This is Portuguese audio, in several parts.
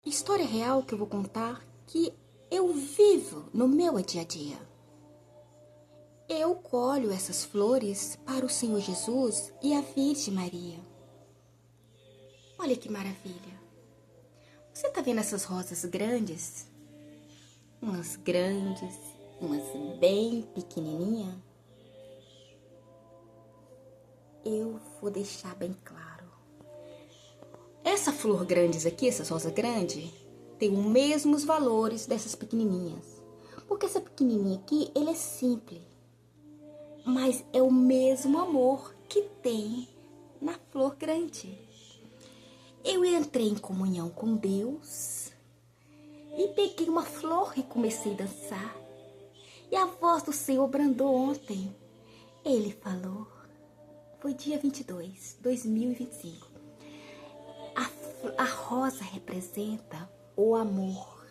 História real que eu vou contar que eu vivo no meu dia a dia. Eu colho essas flores para o Senhor Jesus e a Virgem Maria. Olha que maravilha. Você tá vendo essas rosas grandes? Umas grandes, umas bem pequenininhas. Eu vou deixar bem claro. Essa flor grandes aqui, essas rosas grandes, tem os mesmos valores dessas pequenininhas. Porque essa pequenininha aqui, ele é simples. Mas é o mesmo amor que tem na flor grande. Eu entrei em comunhão com Deus e peguei uma flor e comecei a dançar. E a voz do Senhor brandou ontem. Ele falou, foi dia 22, 2025. A rosa representa o amor.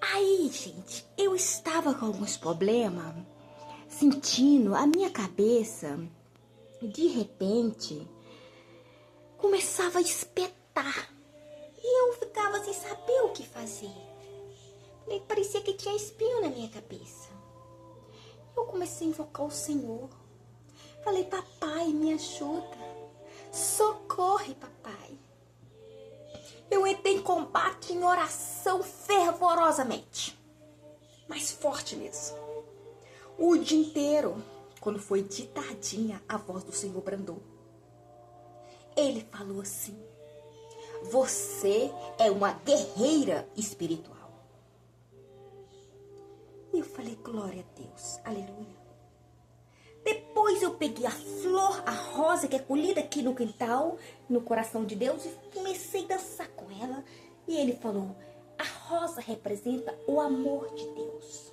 Aí, gente, eu estava com alguns problemas, sentindo a minha cabeça, de repente, começava a espetar. E eu ficava sem saber o que fazer. Parecia que tinha espinho na minha cabeça. Eu comecei a invocar o Senhor. Falei, papai, me ajuda. Socorre, papai. Eu entrei em combate, em oração fervorosamente. Mais forte mesmo. O dia inteiro, quando foi de tardinha, a voz do Senhor brandou. Ele falou assim, você é uma guerreira espiritual. E eu falei, glória a Deus, aleluia. Depois eu peguei a flor, a rosa que é colhida aqui no quintal, no coração de Deus, e comecei a dançar com ela. E ele falou, a rosa representa o amor de Deus.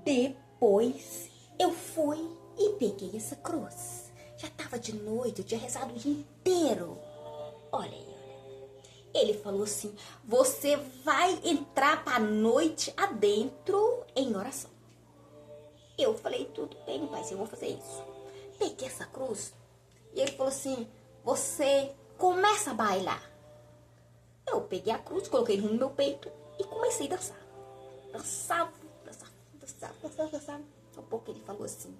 Depois eu fui e peguei essa cruz. Já estava de noite, eu tinha rezado o dia inteiro. Olha aí, olha. Ele falou assim, você vai entrar para a noite adentro em oração. Eu falei, tudo bem, pai, eu vou fazer isso. Peguei essa cruz e ele falou assim, você começa a bailar. Eu peguei a cruz, coloquei no meu peito e comecei a dançar. Dançava. Um pouco ele falou assim,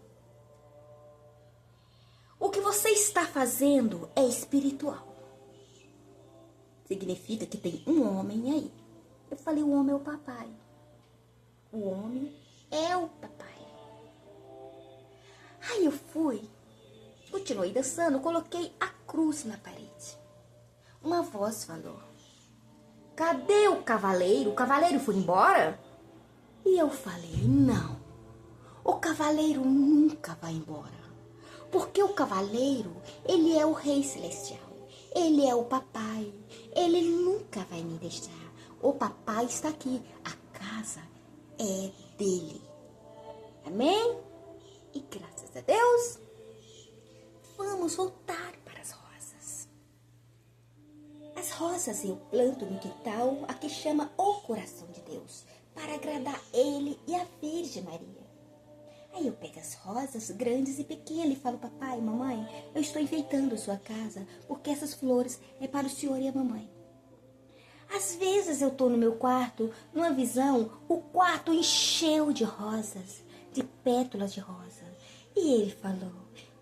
o que você está fazendo é espiritual. Significa que tem um homem aí. Eu falei, o homem é o papai. O homem é o papai. Aí eu fui, continuei dançando, coloquei a cruz na parede. Uma voz falou, cadê o cavaleiro? O cavaleiro foi embora? E eu falei, não, o cavaleiro nunca vai embora. Porque o cavaleiro, ele é o rei celestial. Ele é o papai. Ele nunca vai me deixar. O papai está aqui. A casa é dele. Amém? E graças a Deus, vamos voltar para as rosas. As rosas eu planto no quintal, a que chama o coração de Deus, para agradar Ele e a Virgem Maria. Aí eu pego as rosas grandes e pequenas e falo, papai, mamãe, eu estou enfeitando a sua casa, porque essas flores é para o senhor e a mamãe. Às vezes eu estou no meu quarto, numa visão, o quarto encheu de rosas, de pétalas de rosa. E ele falou,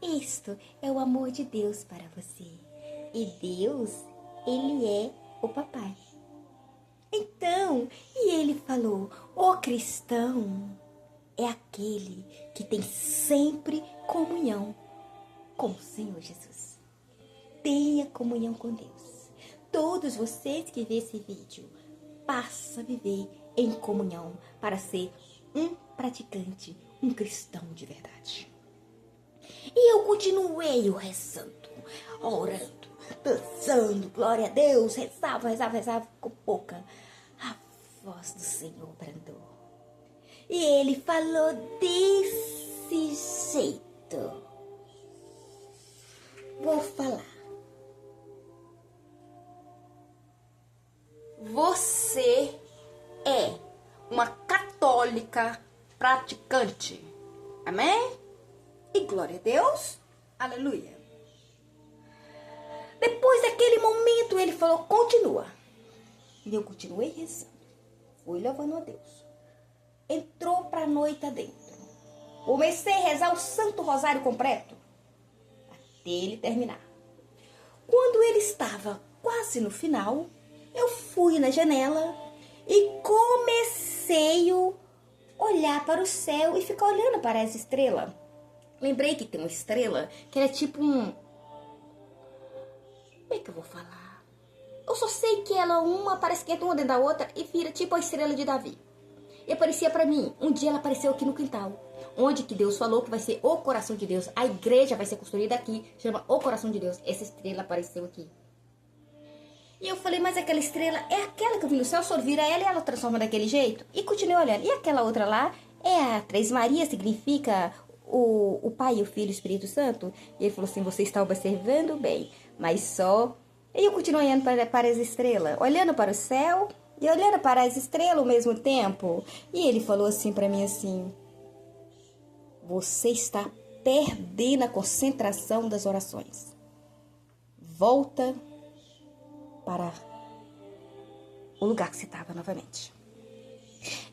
isto é o amor de Deus para você. E Deus, ele é o papai. Então, e ele falou, o cristão é aquele que tem sempre comunhão com o Senhor Jesus. Tenha comunhão com Deus. Todos vocês que vê esse vídeo, passa a viver em comunhão para ser um praticante, um cristão de verdade. E eu continuei rezando, orando, dançando, glória a Deus, rezava com pouca. A voz do Senhor brandou. E ele falou desse jeito. Vou falar. Você é uma católica praticante. Amém? E glória a Deus. Aleluia. Depois daquele momento ele falou, continua. E eu continuei rezando. Fui louvando a Deus. Entrou pra noite adentro. Comecei a rezar o Santo Rosário completo. Até ele terminar. Quando ele estava quase no final, eu fui na janela e comecei a olhar para o céu e ficar olhando para as estrelas. Lembrei que tem uma estrela que era tipo um... Como é que eu vou falar? Eu só sei que ela uma parece que entra uma dentro da outra e vira tipo a estrela de Davi. E aparecia para mim, um dia ela apareceu aqui no quintal, onde que Deus falou que vai ser o coração de Deus. A igreja vai ser construída aqui, chama o coração de Deus. Essa estrela apareceu aqui. E eu falei, mas aquela estrela é aquela que eu vi no céu, o senhor vira ela e ela transforma daquele jeito? E continuei olhando. E aquela outra lá é a Três Maria, significa o Pai, o Filho e o Espírito Santo? E ele falou assim, você está observando bem, mas só... E eu continuei olhando para as estrelas, olhando para o céu e olhando para as estrelas ao mesmo tempo. E ele falou assim para mim assim, você está perdendo a concentração das orações. Volta para o lugar que você estava novamente.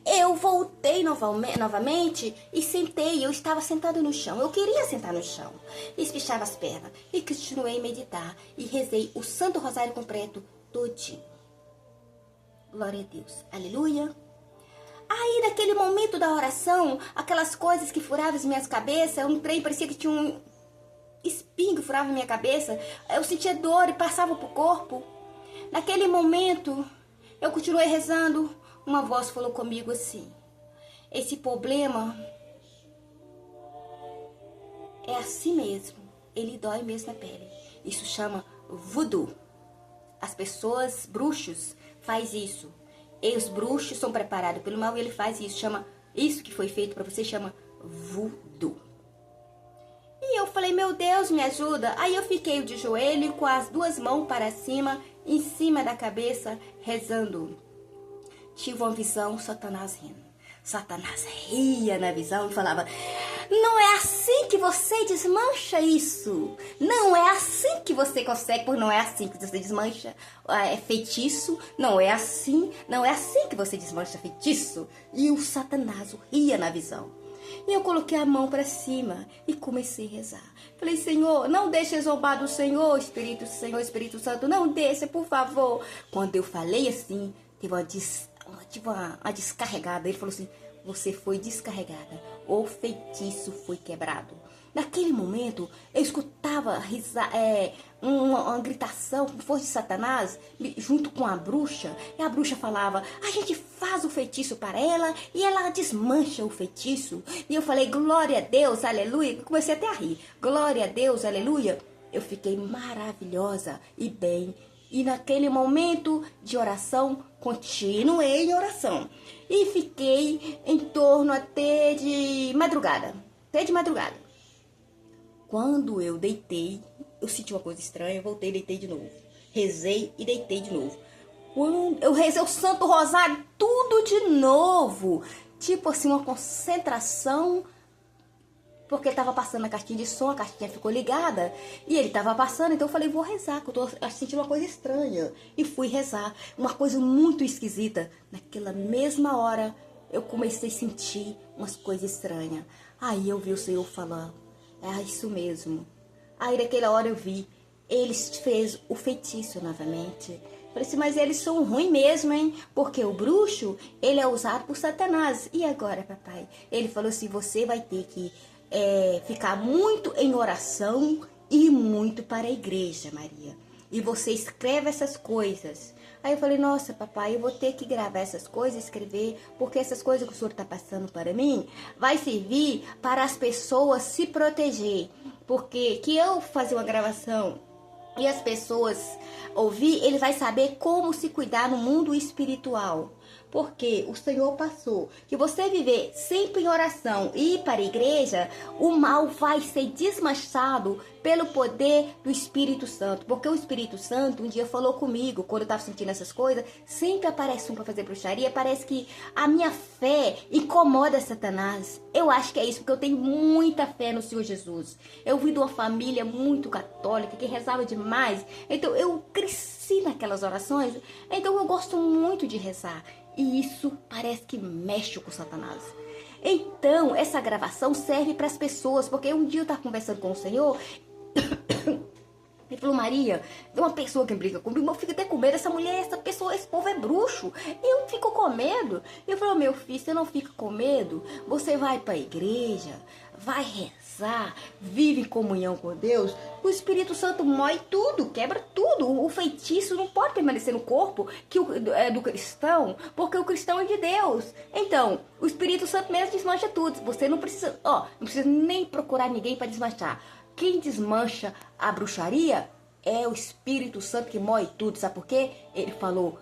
Eu voltei novamente e sentei. Eu estava sentado no chão. Eu queria sentar no chão. Espichava as pernas e continuei a meditar. E rezei o Santo Rosário completo todinho. Glória a Deus. Aleluia. Aí, naquele momento da oração, aquelas coisas que furavam as minhas cabeças, um trem parecia que tinha um espinho que furava a minha cabeça. Eu sentia dor e passava pro corpo. Naquele momento, eu continuei rezando. Uma voz falou comigo assim, esse problema é assim mesmo, ele dói mesmo na pele. Isso chama voodoo. As pessoas, bruxos, faz isso. E os bruxos são preparados pelo mal e ele faz isso. Chama, isso que foi feito para você chama voodoo. E eu falei, meu Deus, me ajuda. Aí eu fiquei de joelho com as duas mãos para cima, em cima da cabeça, rezando. Tive uma visão, Satanás rindo. Satanás ria na visão e falava, não é assim que você desmancha isso. Não é assim que você consegue, porque não é assim que você desmancha feitiço. Não é assim que você desmancha feitiço. E o Satanás ria na visão. E eu coloquei a mão para cima e comecei a rezar. Falei, Senhor, não deixe zombar do Senhor, Espírito Santo, não deixe, por favor. Quando eu falei assim, teve uma descarregada. Ele falou assim, você foi descarregada, o feitiço foi quebrado. Naquele momento, eu escutava uma gritação com força de Satanás, junto com a bruxa. E a bruxa falava, a gente faz o feitiço para ela e ela desmancha o feitiço. E eu falei, glória a Deus, aleluia. Comecei até a rir, glória a Deus, aleluia. Eu fiquei maravilhosa e bem. E naquele momento de oração, continuei em oração. E fiquei em torno até de madrugada. Quando eu deitei, eu senti uma coisa estranha, eu voltei e deitei de novo. Rezei e deitei de novo. Quando eu rezei o Santo Rosário, tudo de novo. Tipo assim, uma concentração... Porque ele tava passando a caixinha de som, a caixinha ficou ligada. E ele tava passando, então eu falei, vou rezar, que eu tô sentindo uma coisa estranha. E fui rezar, uma coisa muito esquisita. Naquela mesma hora, eu comecei a sentir umas coisas estranhas. Aí eu vi o Senhor falando, é isso mesmo. Aí naquela hora eu vi, eles fez o feitiço novamente. Falei assim, mas eles são ruins mesmo, hein? Porque o bruxo, ele é usado por Satanás. E agora, papai? Ele falou assim, você vai ter que... ficar muito em oração e muito para a igreja, Maria. E você escreve essas coisas. Aí eu falei, nossa, papai, eu vou ter que gravar essas coisas, escrever, porque essas coisas que o senhor está passando para mim vai servir para as pessoas se proteger. Porque que eu fazer uma gravação e as pessoas ouvir, ele vai saber como se cuidar no mundo espiritual. Porque o Senhor passou que você viver sempre em oração e ir para a igreja, o mal vai ser desmanchado pelo poder do Espírito Santo. Porque o Espírito Santo um dia falou comigo, quando eu estava sentindo essas coisas, sempre aparece um para fazer bruxaria, parece que a minha fé incomoda Satanás. Eu acho que é isso, porque eu tenho muita fé no Senhor Jesus. Eu vim de uma família muito católica, que rezava demais, então eu cresci vi naquelas orações. Então eu gosto muito de rezar. E isso parece que mexe com Satanás. Então, essa gravação serve para as pessoas, porque um dia eu estava conversando com o Senhor. Ele falou, Maria, tem uma pessoa que briga comigo, eu fico até com medo, essa mulher, essa pessoa, esse povo é bruxo. E eu fico com medo. Eu falei, meu filho, você não fica com medo? Você vai para a igreja, vai rezar, vive em comunhão com Deus. O Espírito Santo mói tudo, quebra tudo. O feitiço não pode permanecer no corpo é do cristão, porque o cristão é de Deus. Então, o Espírito Santo mesmo desmancha tudo. Você não precisa, não precisa nem procurar ninguém para desmanchar. Quem desmancha a bruxaria é o Espírito Santo que mói tudo. Sabe por quê? Ele falou,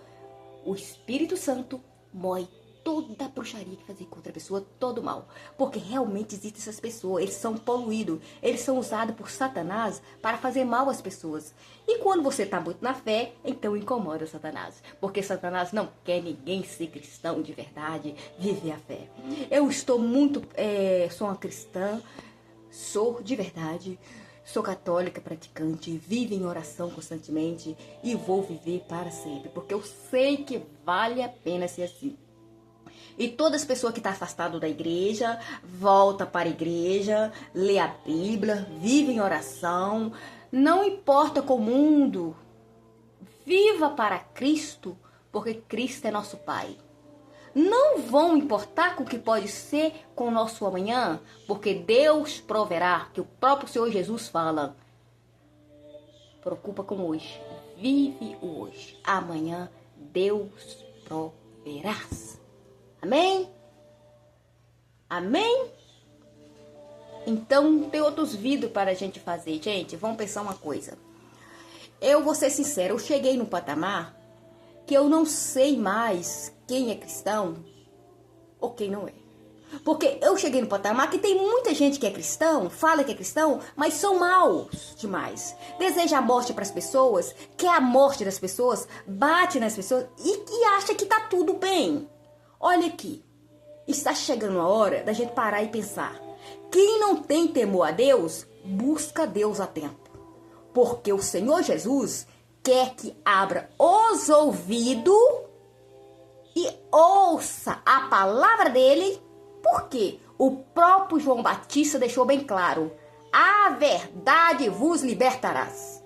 o Espírito Santo mói toda a bruxaria que fazia contra a pessoa, todo mal. Porque realmente existem essas pessoas, eles são poluídos, eles são usados por Satanás para fazer mal às pessoas. E quando você está muito na fé, então incomoda Satanás. Porque Satanás não quer ninguém ser cristão de verdade, viver a fé. Eu estou muito, sou uma cristã, sou de verdade, sou católica praticante, vivo em oração constantemente e vou viver para sempre, porque eu sei que vale a pena ser assim. E todas as pessoas que estão afastadas da igreja, volta para a igreja, lê a Bíblia, vive em oração, não importa com o mundo, viva para Cristo, porque Cristo é nosso Pai. Não vão importar com o que pode ser com o nosso amanhã, porque Deus proverá, que o próprio Senhor Jesus fala. Preocupa com hoje, vive o hoje. Amanhã Deus proverá. Amém? Amém? Então tem outros vídeos para a gente fazer. Gente, vamos pensar uma coisa. Eu vou ser sincera, eu cheguei no patamar que eu não sei mais quem é cristão ou quem não é. Porque eu cheguei no patamar que tem muita gente que é cristão, fala que é cristão, mas são maus demais. Deseja a morte para as pessoas, quer a morte das pessoas, bate nas pessoas e acha que tá tudo bem. Olha aqui, está chegando a hora da gente parar e pensar. Quem não tem temor a Deus, busca Deus a tempo. Porque o Senhor Jesus quer que abra os ouvidos e ouça a palavra dele, porque o próprio João Batista deixou bem claro, a verdade vos libertarás.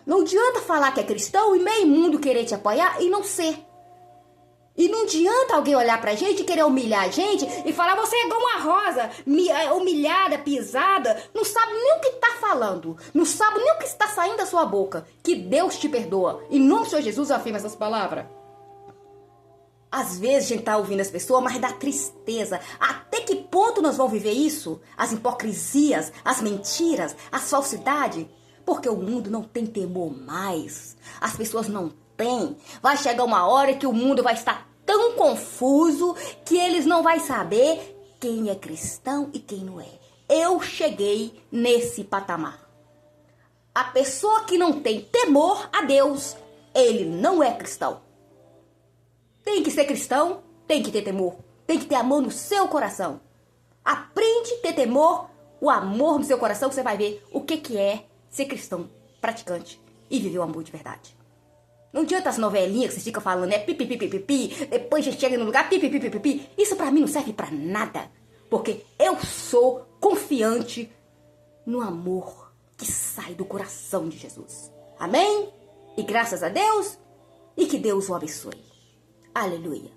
Não adianta falar que é cristão e meio mundo querer te apoiar e não ser. E não adianta alguém olhar pra gente e querer humilhar a gente e falar, você é igual uma rosa, humilhada, pisada, não sabe nem o que tá falando, não sabe nem o que está saindo da sua boca. Que Deus te perdoa. Em nome do Senhor Jesus eu afirmo essas palavras. Às vezes a gente tá ouvindo as pessoas, mas dá tristeza. Até que ponto nós vamos viver isso? As hipocrisias, as mentiras, as falsidades? Porque o mundo não tem temor mais. As pessoas não têm. Vai chegar uma hora que o mundo vai estar tão confuso que eles não vão saber quem é cristão e quem não é. Eu cheguei nesse patamar. A pessoa que não tem temor a Deus, ele não é cristão. Tem que ser cristão, tem que ter temor, tem que ter amor no seu coração. Aprende a ter temor, o amor no seu coração, que você vai ver o que é ser cristão, praticante e viver o amor de verdade. Não adianta as novelinhas que você fica falando, pipi, depois a gente chega no lugar, pipi. Isso pra mim não serve pra nada, porque eu sou confiante no amor que sai do coração de Jesus. Amém? E graças a Deus, e que Deus o abençoe. Aleluia,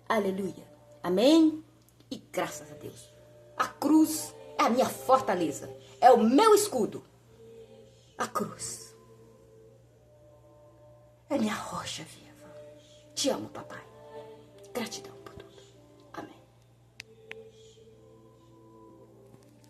aleluia, amém, e graças a Deus. A cruz é a minha fortaleza, é o meu escudo. A cruz é minha rocha viva. Te amo, papai. Gratidão.